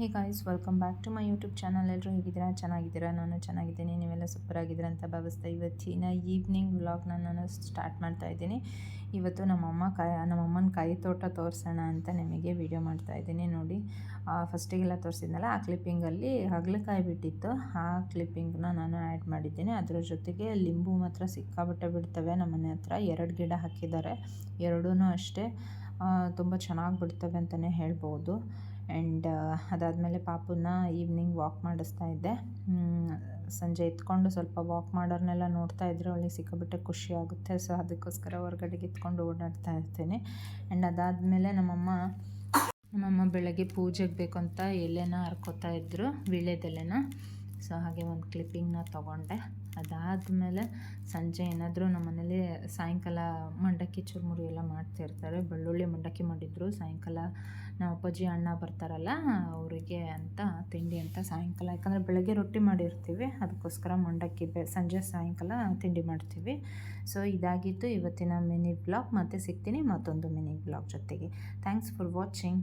Hey guys, welcome back to my YouTube channel. ಎಲ್ಲರೂ ಹೇಗಿದ್ದೀರಾ? ಚೆನ್ನಾಗಿದ್ದೀರಾ? ನಾನು ಚೆನ್ನಾಗಿದ್ದೀನಿ. ನೀವೆಲ್ಲ ಸೂಪರ್ ಆಗಿದ್ದೀರಾ ಅಂತ ಭಾವಿಸ್ತಾ ಇವತ್ತಿನ ಈವ್ನಿಂಗ್ ವ್ಲಾಗ್ನ ನಾನು ಸ್ಟಾರ್ಟ್ ಮಾಡ್ತಾ ಇದ್ದೀನಿ. ಇವತ್ತು ನಮ್ಮಮ್ಮನ ಕಾಯಿ ತೋಟ ತೋರಿಸೋಣ ಅಂತ ನಿಮಗೆ ವಿಡಿಯೋ ಮಾಡ್ತಾ ಇದ್ದೀನಿ. ನೋಡಿ, ಫಸ್ಟಿಗೆಲ್ಲ ತೋರಿಸಿದ್ನಲ್ಲ, ಆ ಕ್ಲಿಪ್ಪಿಂಗಲ್ಲಿ ಹಾಗಲಕಾಯಿ ಬಿಟ್ಟಿತ್ತು. ಆ ಕ್ಲಿಪ್ಪಿಂಗ್ನ ನಾನು ಆ್ಯಡ್ ಮಾಡಿದ್ದೀನಿ. ಅದರ ಜೊತೆಗೆ ಲಿಂಬು ಮಾತ್ರ ಸಿಕ್ಕಾಬಟ್ಟೆ ಬಿಡ್ತವೆ. ನಮ್ಮ ಮನೆ ಹತ್ರ 2 ಗಿಡ ಹಾಕಿದ್ದಾರೆ. ಎರಡೂ ಅಷ್ಟೇ ತುಂಬ ಚೆನ್ನಾಗಿ ಬಿಡ್ತವೆ ಅಂತಲೇ ಹೇಳ್ಬೋದು. ಆ್ಯಂಡ್ ಅದಾದಮೇಲೆ ಪಾಪುನ ಈವ್ನಿಂಗ್ ವಾಕ್ ಮಾಡಿಸ್ತಾ ಇದ್ದೆ. ಸಂಜೆ ಎತ್ಕೊಂಡು ಸ್ವಲ್ಪ ವಾಕ್ ಮಾಡೋರ್ನೆಲ್ಲ ನೋಡ್ತಾ ಇದ್ದರೆ ಅವಳಿಗೆ ಸಿಕ್ಕಾಬಿಟ್ಟೆ ಖುಷಿ ಆಗುತ್ತೆ. ಸೊ ಅದಕ್ಕೋಸ್ಕರ ಹೊರಗಡೆಗೆ ಎತ್ಕೊಂಡು ಓಡಾಡ್ತಾ ಇರ್ತೀನಿ. ಆ್ಯಂಡ್ ಅದಾದಮೇಲೆ ನಮ್ಮಮ್ಮ ಬೆಳಗ್ಗೆ ಪೂಜೆಗೆ ಬೇಕು ಅಂತ ಎಲೆನ ಹರ್ಕೋತಾ ಇದ್ದರು, ವೀಳ್ಯದೆಲೆನ. ಸೊ ಹಾಗೆ ಒಂದು ಕ್ಲಿಪ್ಪಿಂಗ್ನ ತೊಗೊಂಡೆ. ಅದಾದಮೇಲೆ ಸಂಜೆ ಏನಾದರೂ ನಮ್ಮ ಮನೇಲಿ ಸಾಯಂಕಾಲ ಮಂಡಕ್ಕಿ ಚುರುಮುರಿ ಎಲ್ಲ ಮಾಡ್ತಿರ್ತಾರೆ. ಬೆಳ್ಳುಳ್ಳಿ ಮಂಡಕ್ಕಿ ಮಾಡಿದ್ರು ಸಾಯಂಕಾಲ. ನಮ್ಮ ಅಪ್ಪಾಜಿ ಅಣ್ಣ ಬರ್ತಾರಲ್ಲ, ಅವರಿಗೆ ಅಂತ ತಿಂಡಿ ಅಂತ ಸಾಯಂಕಾಲ, ಯಾಕಂದರೆ ಬೆಳಗ್ಗೆ ರೊಟ್ಟಿ ಮಾಡಿರ್ತೀವಿ, ಅದಕ್ಕೋಸ್ಕರ ಮಂಡಕ್ಕಿ ಸಂಜೆ ಸಾಯಂಕಾಲ ತಿಂಡಿ ಮಾಡ್ತೀವಿ. ಸೊ ಇದಾಗಿತ್ತು ಇವತ್ತಿನ ಮಿನಿ ಬ್ಲಾಗ್. ಮತ್ತೆ ಸಿಗ್ತೀನಿ ಮತ್ತೊಂದು ಮಿನಿ ಬ್ಲಾಗ್ ಜೊತೆಗೆ. Thanks for watching.